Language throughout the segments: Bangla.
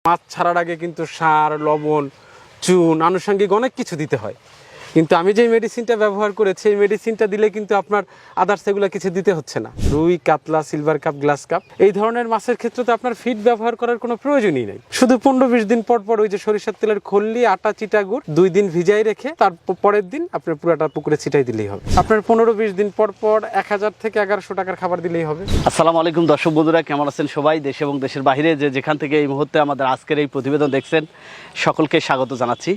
মাছ ছাড়ার আগে কিন্তু সার, লবণ, চুন, আনুষঙ্গিক অনেক কিছু দিতে হয়। কিন্তু আমি যে মেডিসিনটা ব্যবহার করেছি এই মেডিসিনটা দিলে কিন্তু আপনার আদার্স এগুলো কিছু দিতে হচ্ছে না। রুই, কাতলা, সিলভার কাপ, গ্লাস কাপ এই ধরনের মাছের ক্ষেত্রে তো আপনার ফিড ব্যবহার করার কোনো প্রয়োজনই নেই। শুধু 15-20 দিন পর পর ওই যে সরিষার তেলের খল্লি, আটা, চিটা গুড় 2 দিন ভিজাই রেখে তার পরের দিন আপনার পুরাটা পুকুরে ছিটাই দিলেই হবে। আপনার 15-20 দিন পর পর 1000 থেকে 1100 টাকার খাবার দিলেই হবে। আসসালামু আলাইকুম দর্শক বন্ধুরা, কেমন আছেন সবাই? দেশ এবং দেশের বাইরে যেখান থেকে এই মুহূর্তে আমাদের আজকের এই প্রতিবেদন দেখছেন সকলকে স্বাগত জানাচ্ছি।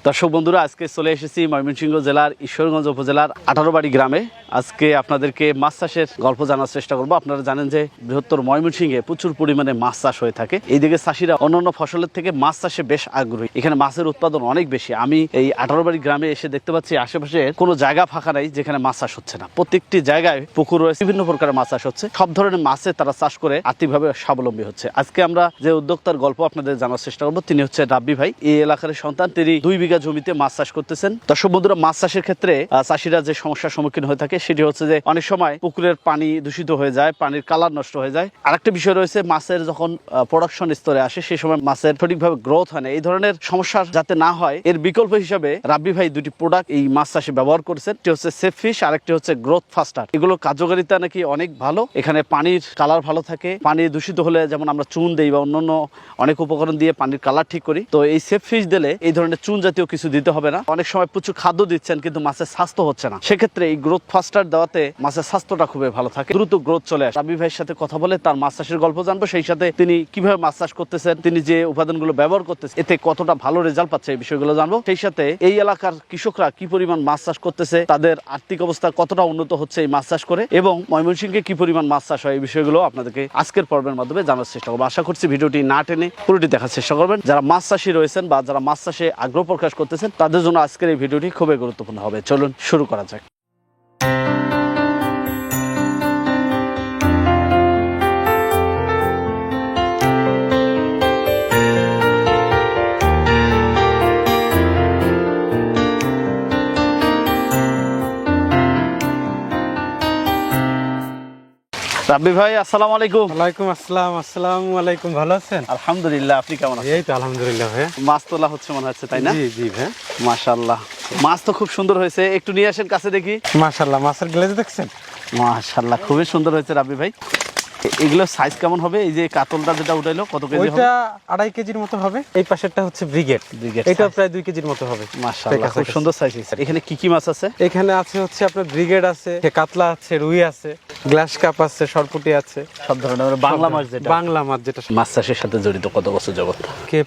দর্শক বন্ধুরা, আজকে চলে এসেছি ময়মনসিংহ জেলার ঈশ্বরগঞ্জ উপজেলার 18 বাড়ি গ্রামে। আজকে আপনাদেরকে মাছ চাষের গল্প জানার চেষ্টা করব। আপনারা জানেন যে বৃহত্তর ময়মনসিংহে প্রচুর পরিমাণে মাছ চাষ হয়ে থাকে। এইদিকে চাষিরা অন্যান্য ফসলের থেকে মাছ চাষে বেশ আগ্রহী। এখানে মাছের উৎপাদন অনেক বেশি। আমি এই 18 বাড়ি গ্রামে এসে দেখতে পাচ্ছি আশেপাশে কোনো জায়গা ফাঁকা নাই যেখানে মাছ চাষ হচ্ছে না। প্রত্যেকটি জায়গায় পুকুর রয়েছে, বিভিন্ন প্রকারের মাছ চাষ হচ্ছে। সব ধরনের মাছের তারা চাষ করে আর্থিকভাবে স্বাবলম্বী হচ্ছে। আজকে আমরা যে উদ্যোক্তার গল্প আপনাদের জানার চেষ্টা করবো, তিনি হচ্ছে রাব্বি ভাই। এই এলাকার সন্তান, তিনি 2 বিঘা জমিতে মাছ চাষ করতেছেন। দর্শক বন্ধুরা, মাছ চাষের ক্ষেত্রে চাষিরা যে সমস্যার সম্মুখীন হয়ে থাকে সেটি হচ্ছে যে অনেক সময় পুকুরের পানি দূষিত হয়ে যায়, পানির কালার নষ্ট হয়ে যায়। আরেকটা বিষয় রয়েছে, মাছের যখন প্রোডাকশন স্তরে আসে সেই সময় মাছের সঠিকভাবে গ্রোথ হয় না। এই ধরনের সমস্যা যাতে না হয় এর বিকল্প হিসাবে রাব্বি ভাই 2টি প্রোডাক্ট এই মাছ চাষে ব্যবহার করেছেন। একটি হচ্ছে সেফ ফিশ, আরেকটি হচ্ছে গ্রোথ ফাস্টার। এগুলোর কার্যকারিতা নাকি অনেক ভালো। এখানে পানির কালার ভালো থাকে। পানি দূষিত হলে যেমন আমরা চুন দেই বা অন্যান্য অনেক উপকরণ দিয়ে পানির কালার ঠিক করি, তো এই সেফ ফিশ দিলে এই ধরনের চুন জাতীয় কিছু দিতে হবে না। অনেক সময় প্রচুর খাদ্য দিচ্ছেন কিন্তু মাছের স্বাস্থ্য হচ্ছে না, সেক্ষেত্রে এই গ্রোথ ফাস্টার দেওয়াতে মাছের স্বাস্থ্যটা খুবই ভালো থাকে, দ্রুত গ্রোথ চলে আসে। রাব্বি ভাইয়ের সাথে কথা বলে তার মাছ চাষের গল্প জানবো, সেই সাথে তিনি কিভাবে মাছ চাষ করতেছেন, তিনি যে উপাদানগুলো ব্যবহার করতেছেন এতে কতটা ভালো রেজাল্ট পাচ্ছে এই বিষয়গুলো জানবো। সেই সাথে এই এলাকার কৃষকরা কি পরিমাণ মাছ চাষ করতেছে, তাদের আর্থিক অবস্থা কতটা উন্নত হচ্ছে এই মাছ চাষ করে, এবং ময়মনসিংহে কি পরিমাণ মাছ চাষ হয় এই বিষয়গুলো আপনাদেরকে আজকের পর্বের মাধ্যমে জানার চেষ্টা করবো। আশা করছি ভিডিওটি না টেনে পুরোটি দেখার চেষ্টা করবেন। যারা মাছ চাষী রয়েছেন বা যারা মাছ চাষে আগ্রহ প্রকাশ করতেছেন তাদের জন্য আজকের এই ভিডিওটি খুবই গুরুত্বপূর্ণ হবে। চলুন শুরু করা যাক। রাব্বি ভাই, আসসালামু আলাইকুম। ওয়ালাইকুম আসসালাম। আসসালামু আলাইকুম। ভালো আছেন? আলহামদুলিল্লাহ, আপনি কেমন আছেন? এই তো আলহামদুলিল্লাহ ভাই। মাছ তোলা হচ্ছে মনে হচ্ছে, তাই না? জি জি ভাই, মাশাআল্লাহ, মাছ তো খুব সুন্দর হয়েছে। একটু নিয়ে আসেন কাছে দেখি। মাশাআল্লাহ, মাছের গ্লেজ দেখছেন? মাশাআল্লাহ, খুবই সুন্দর হয়েছে রাব্বি ভাই। এগুলো সাইজ কেমন হবে? এই যে কাতলটা যেটা উঠাইলো কত কেজি হবে? ওইটা 2.5 কেজির মতো হবে। এই পাশেরটা হচ্ছে ব্রিগেড, এটা প্রায় 2 কেজির মতো হবে। মাশাআল্লাহ, খুব সুন্দর সাইজ। এখানে কি কি মাছ আছে? এখানে আছে হচ্ছে আপনার ব্রিগেড আছে, কাতলা আছে, রুই আছে, গ্লাস কাপ আছে, সরপুটি আছে, সব ধরনের বাংলা মাছ। যেটা বাংলা মাছ যেটা। মাছ চাষের সাথে জড়িত কত বছর যাবত?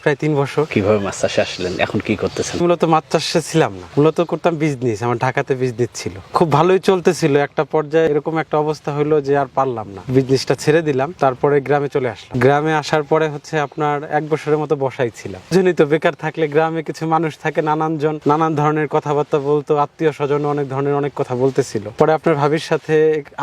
প্রায় 3 বছর। কিভাবে মাছ চাষে আসলেন, এখন কি করতেছেন? মূলত মাছ চাষে ছিলাম না, মূলত করতাম বিজনেস। আমার ঢাকাতে বিজনেস ছিল, খুব ভালোই চলতেছিল। একটা পর্যায়ে এরকম একটা অবস্থা হলো যে আর পারলাম না, বিজনেসটা ছেড়ে দিলাম। তারপরে গ্রামে চলে আসলাম। গ্রামে আসার পরে হচ্ছে আপনার 1 বছরের মতো বসাই ছিলাম। জানি তো, বেকার থাকলে গ্রামে কিছু মানুষ থাকে, নানান ধরনের কথাবার্তা বলতো, আত্মীয় স্বজন অনেক ধরনের অনেক কথা বলতেছিল। পরে আপনার ভাবির সাথে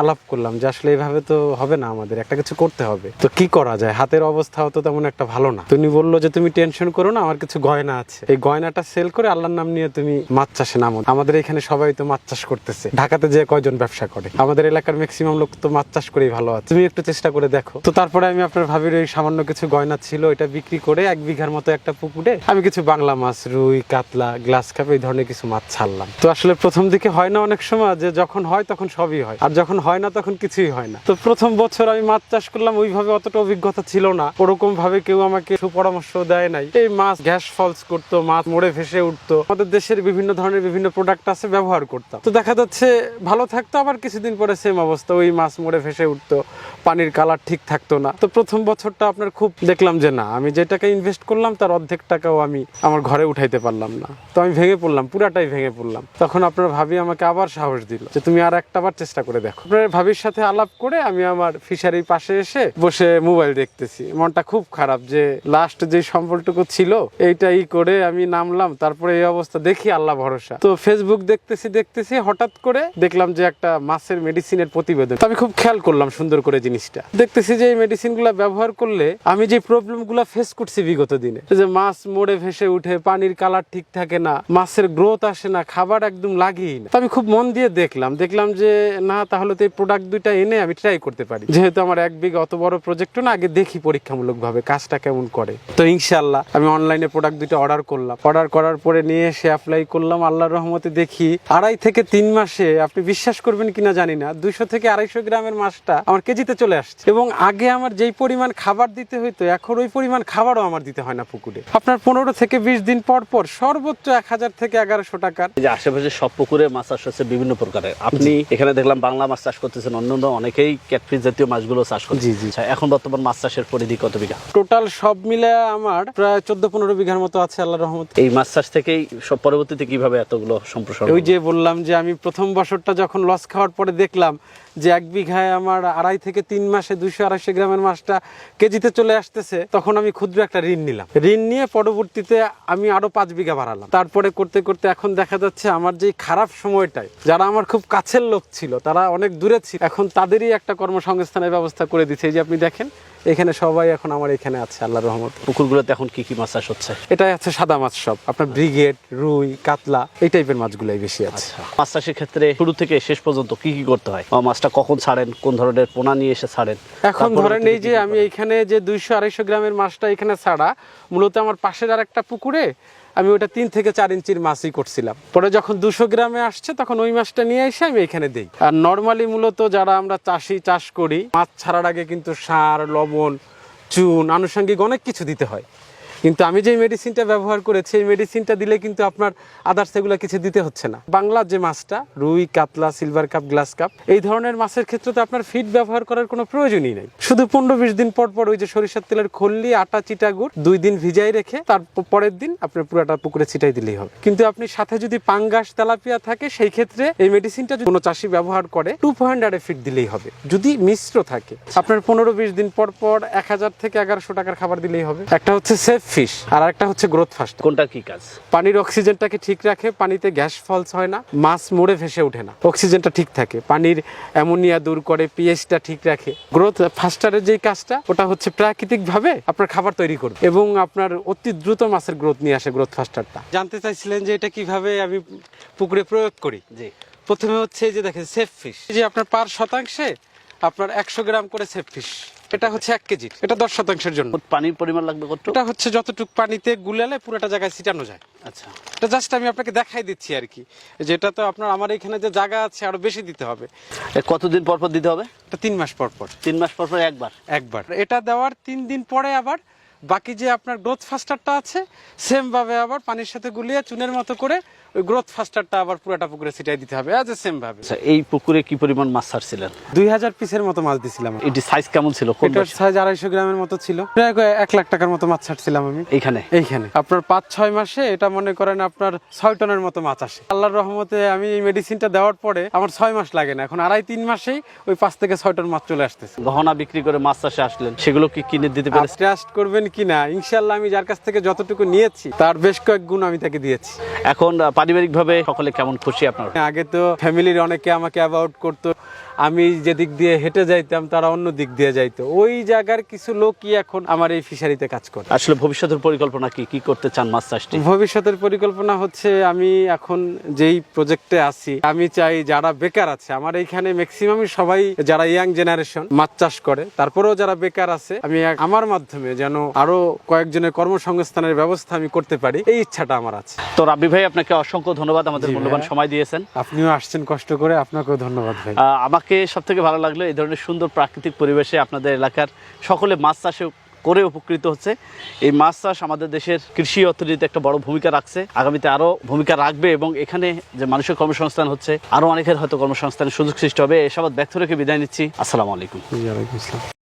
আলাপ করলাম যে আসলে এইভাবে তো হবে না, আমাদের একটা কিছু করতে হবে। তো কি করা যায়, হাতের অবস্থাও তো তেমন একটা ভালো না। তুমি বললো যে তুমি টেনশন করো না, আমার কিছু গয়না আছে, এই গয়নাটা সেল করে আল্লাহর নাম নিয়ে তুমি মাছ চাষে নামো। আমাদের এখানে সবাই তো মাছ চাষ করতেছে, ঢাকাতে যে কয়জন ব্যবসা করে, আমাদের এলাকার ম্যাক্সিমাম লোক তো মাছ চাষ করেই ভালো আছে, তুমি একটু চেষ্টা করে দেখো। তো তারপরে আমি আপনার ভাবির ওই সামান্য কিছু গয়না ছিল এটা বিক্রি করে 1 বিঘার মতো একটা পুকুরে আমি কিছু বাংলা মাছ, রুই, কাতলা, গ্লাস কাপ এই ধরনের কিছু মাছ ছাড়লাম। তো আসলে প্রথম দিকে হয় না, অনেক সময় যে যখন হয় তখন সবই হয়, আর যখন হয় না তখন কিছুই হয় না। তো প্রথম বছর আমি মাছ চাষ করলাম, ওইভাবে অতটা অভিজ্ঞতা ছিল না, ওরকম ভাবে কেউ আমাকে সুপরামর্শ দেয় নাই। এই মাছ গ্যাস ফলস করতো, মাছ মরে ভেসে উঠতো। আমাদের দেশের বিভিন্ন ধরনের বিভিন্ন প্রোডাক্ট আছে, ব্যবহার করতাম। তো দেখা যাচ্ছে ভালো থাকতো, আবার কিছুদিন পরে সেম অবস্থা, ওই মাছ মরে ভেসে উঠতো, পানির কালার ঠিক থাকতো না। তো প্রথম বছরটা আপনার খুব দেখলাম যে না, আমি যে টাকা ইনভেস্ট করলাম তার অর্ধেক টাকাও আমি আমার ঘরে উঠাইতে পারলাম না। তো আমি ভেঙে পড়লাম, পুরাটাই ভেঙে পড়লাম। তখন আপনার ভাবি আমাকে আবার সাহস দিল যে তুমি আর একটাবার চেষ্টা করে দেখো। আপনার ভাবির সাথে আলাপ করে আমি আমার ফিশারির পাশে এসে বসে মোবাইল দেখতেছি। মনটা খুব খারাপ যে লাস্ট যে সম্বলটুকু ছিল এইটাই করে আমি নামলাম, তারপরে এই অবস্থা। দেখি আল্লাহ ভরসা। তো ফেসবুক দেখতেছি হঠাৎ করে দেখলাম যে একটা মাছের মেডিসিনের প্রতিবেদন। আমি খুব খেয়াল করলাম সুন্দর করে জিনিসটা। জিনিসটা দেখতেছি যে এই মেডিসিনগুলো ব্যবহার করলে আমি যে প্রবলেমগুলো ফেস করছি বিগত দিনে, যে মাছ মরে ভেসে উঠে, পানির কালার ঠিক থাকে না, মাছের গ্রোথ আসে না, খাবার একদম লাগেই না। তো আমি খুব মন দিয়ে দেখলাম যে না, তাহলে তো এই প্রোডাক্ট দুইটা এনে আমি ট্রাই করতে পারি। যেহেতু আমার 1 বিঘা অত বড় প্রজেক্টও না, আগে দেখি পরীক্ষামূলক ভাবে কাজটা কেমন করে। তো ইনশাআল্লাহ আমি অনলাইনে প্রোডাক্ট দুইটা অর্ডার করলাম। অর্ডার করার পরে নিয়ে এসে অ্যাপ্লাই করলাম। আল্লাহর রহমতে দেখি 2.5 থেকে 3 মাসে, আপনি বিশ্বাস করবেন কিনা জানি না, 200 থেকে 250 গ্রামের মাছটা আমার কেজিতে চলে আসছে। এবং আগে আমার যেই পরিমাণ খাবার দিতে হইতো, এখন ওই পরিমাণ খাবারও আমার দিতে হয় না পুকুরে। আপনার 15 থেকে 20 দিন পর পর সর্বোচ্চ 1000 থেকে 1100 টাকার। এই যে আশেপাশে সব পুকুরে মাছ চাষ হচ্ছে বিভিন্ন প্রকারের, আপনি এখানে দেখলাম বাংলা মাছ চাষ করতেছেন, অন্যান্য অনেকেই ক্যাটফিশ জাতীয় মাছগুলো চাষ করছে। জি জি। আচ্ছা, এখন বর্তমান মাছ চাষের পরিধি কত বিঘা? টোটাল সব মিলে আমার প্রায় 14-15 বিঘার মতো আছে আল্লাহর রহমতে। এই মাছ চাষ থেকেই সব পরবর্তীতে কিভাবে এতগুলো সম্প্রসারণ? ওই যে বললাম যে আমি প্রথম বছরটা যখন লস খাওয়ার পরে দেখলাম যে 1 বিঘায় আমার 2.5 থেকে 3 মাসে 200-250 গ্রামের মাছটা কেজিতে চলে আসতেছে, তখন আমি ক্ষুদ্র একটা ঋণ নিলাম। ঋণ নিয়ে পরবর্তীতে আমি আরো 5 বিঘা বাড়ালাম। তারপরে করতে করতে এখন দেখা যাচ্ছে আমার যে খারাপ সময়টায় যারা আমার খুব কাছের লোক ছিল, তারা অনেক দূরে ছিল, এখন তাদেরই একটা কর্মসংস্থানের ব্যবস্থা করে দিচ্ছে। এই যে আপনি দেখেন এখানে সবাই এখন আমার এখানে আছে আল্লাহর রহমতে। পুকুরগুলোতে এখন কি কি মাছ চাষ হচ্ছে? এটাই আছে সাদা মাছ, সব আপনার ব্রিগেড, রুই, কাতলা, এই টাইপের মাছগুলাই বেশি আছে। মাছ চাষের ক্ষেত্রে শুরু থেকে শেষ পর্যন্ত কি কি করতে হয়? মাছটা কখন ছাড়েন, কোন ধরনের পোনা নিয়ে এসে ছাড়েন? এখন ধরেন এই যে আমি এইখানে যে 200-250 গ্রামের মাছটা এখানে ছাড়া, মূলত আমার পাশের আর একটা পুকুরে আমি ওটা 3 থেকে 4 ইঞ্চির মাছই করছিলাম। পরে যখন 200 গ্রামে আসছে তখন ওই মাছটা নিয়ে এসে আমি এখানে দিই। আর নর্মালি মূলত যারা আমরা চাষ করি, মাছ ছাড়ার আগে কিন্তু সার, লবণ, চুন, আনুষঙ্গিক অনেক কিছু দিতে হয়। কিন্তু আমি যে মেডিসিনটা ব্যবহার করেছি, এই মেডিসিনটা দিলে কিন্তু আপনার আদার্স এগুলো কিছু দিতে হচ্ছে না। বাংলার যে মাছটা, রুই, কাতলা, সিলভার কাপ, গ্লাস কাপ, এই ধরনের মাছের ক্ষেত্রে তো আপনার ফিড ব্যবহার করার কোনো প্রয়োজনই নেই। শুধু 15-20 দিন পর পর ওই যে সরিষার তেলের খল্লি, আটা, চিটা গুড় 2 দিন ভিজাই রেখে তার পরের দিন আপনার পুরাটা পুকুরে ছিটাই দিলেই হবে। কিন্তু আপনি সাথে যদি পাঙ্গাস, তেলাপিয়া থাকে, সেই ক্ষেত্রে এই মেডিসিনটা যদি কোনো চাষি ব্যবহার করে 2.5 ফিট দিলেই হবে। যদি মিশ্র থাকে আপনার 15-20 দিন পর পর 1000 থেকে 1100 টাকার খাবার দিলেই হবে। একটা হচ্ছে সেফ ফিশ, আর একটা হচ্ছে গ্রোথ ফাস্ট। কোনটা কি কাজ? পানির অক্সিজেনটাকে ঠিক রাখে, পানিতে গ্যাস ফলস হয় না, মাছ মরে ভেসে ওঠে না, অক্সিজেনটা ঠিক থাকে, পানির অ্যামোনিয়া দূর করে, পিএইচটা ঠিক রাখে। গ্রোথ ফাস্টারের যেই কাজটা, ওটা হচ্ছে প্রাকৃতিক ভাবে আপনার খাবার তৈরি করবে এবং আপনার অতি দ্রুত মাছের গ্রোথ নিয়ে আসে গ্রোথ ফাস্টারটা। জানতে চাইছিলেন যে এটা কিভাবে আমি পুকুরে প্রয়োগ করি? জি। প্রথমে হচ্ছে এই যে দেখেন সেফ ফিশ, এই যে আপনার পার শতাংশে আপনার 100 গ্রাম করে সেফ ফিশ। এটা হচ্ছে 1 কেজি, এটা 10 শতাংশের জন্য। পানির পরিমাণ লাগবে কত? এটা হচ্ছে যতটুকু পানিতে গুলালে পুরোটা জায়গায় ছিটানো যায়। আচ্ছা, এটা জাস্ট আমি আপনাকে দেখাই দিচ্ছি আর কি, যেটা তো আপনার আমার এখানে যে জায়গা আছে আরো বেশি দিতে হবে। কতদিন পর পর দিতে হবে? এটা 3 মাস পর পর। 3 মাস পর পর একবার। এটা দেওয়ার 3 দিন পরে আবার বাকি যে আপনার গ্রোথ ফাস্টারটা আছে, সেম ভাবে আবার পানির সাথে গুলিয়ে চুনের মতো করে ওই গ্রোথ ফাস্টারটা আবার পুরোটা পুকুরে ছিটাই দিতে হবে, আজ সেম ভাবে। আচ্ছা, এই পুকুরে কি পরিমাণ মাছ ছাড়ছিলেন? 2000 পিসের মতো মাছ দিছিলাম। এটি সাইজ কেমন ছিল? এটার সাইজ 250 গ্রামের মতো ছিল। প্রায় 1 লাখ টাকার মতো মাছ ছাড়ছিলাম আমি এইখানে। আপনার 5-6 মাসে এটা মনে করেন আপনার 6 টনের মতো মাছ আসে। আল্লাহর রহমতে আমি এই মেডিসিনটা দেওয়ার পরে আমার 6 মাস লাগে না, এখন 2.5-3 মাসেই ওই 5 থেকে 6 টন মাছ চলে আসতেছে। গহনা বিক্রি করে মাছ চাষে আসলেন, সেগুলো কি কিনে দিতে পেরেছেন? ট্রাস্ট করবেন কিনা, ইনশাআল্লাহ আমি যার কাছ থেকে যতটুকু নিয়েছি তার বেশ কয়েক গুণ আমি তাকে দিয়েছি। এখন পারিবারিক ভাবে সকলে কেমন খুশি আপনারা? আগে তো ফ্যামিলির অনেকে আমাকে অ্যাবাউট করতো, আমি যে দিক দিয়ে হেঁটে যাইতাম তারা অন্য দিক দিয়ে যাইতো। ওই জায়গার কিছু লোকই এখন আমার এই ফিশারিতে কাজ করে। আসলে ভবিষ্যতের পরিকল্পনা কি করতে চান মাছ চাষটি? ভবিষ্যতের পরিকল্পনা হচ্ছে আমি এখন যেই প্রজেক্টে আছি, আমি চাই যারা বেকার আছে আমার এইখানে ম্যাক্সিমামই সবাই যারা ইয়াং জেনারেশন মাছ চাষ করে, তারপরেও যারা বেকার আছে আমি আমার মাধ্যমে যেন আরো কয়েকজনের কর্মসংস্থানের ব্যবস্থা আমি করতে পারি, এই ইচ্ছাটা আমার আছে। তো রাব্বি ভাই, আপনাকে অসংখ্য ধন্যবাদ আমাদের মূল্যবান সময় দিয়েছেন। আপনিও আসছেন কষ্ট করে, আপনাকেও ধন্যবাদ ভাই। আমাকে সব থেকে ভালো লাগলো এই ধরনের সুন্দর প্রাকৃতিক পরিবেশে আপনাদের এলাকার সকলে মাছ চাষে করে উপকৃত হচ্ছে। এই মাছ চাষ আমাদের দেশের কৃষি অর্থনীতিতে একটা বড় ভূমিকা রাখছে, আগামীতে আরো ভূমিকা রাখবে এবং এখানে যে মানুষের কর্মসংস্থান হচ্ছে, আরো অনেকের হয়তো কর্মসংস্থানের সুযোগ সৃষ্টি হবে। এসব ব্যর্থ রেখে বিদায় নিচ্ছি। আসসালামু আলাইকুম। ওয়ালাইকুম আসসালাম।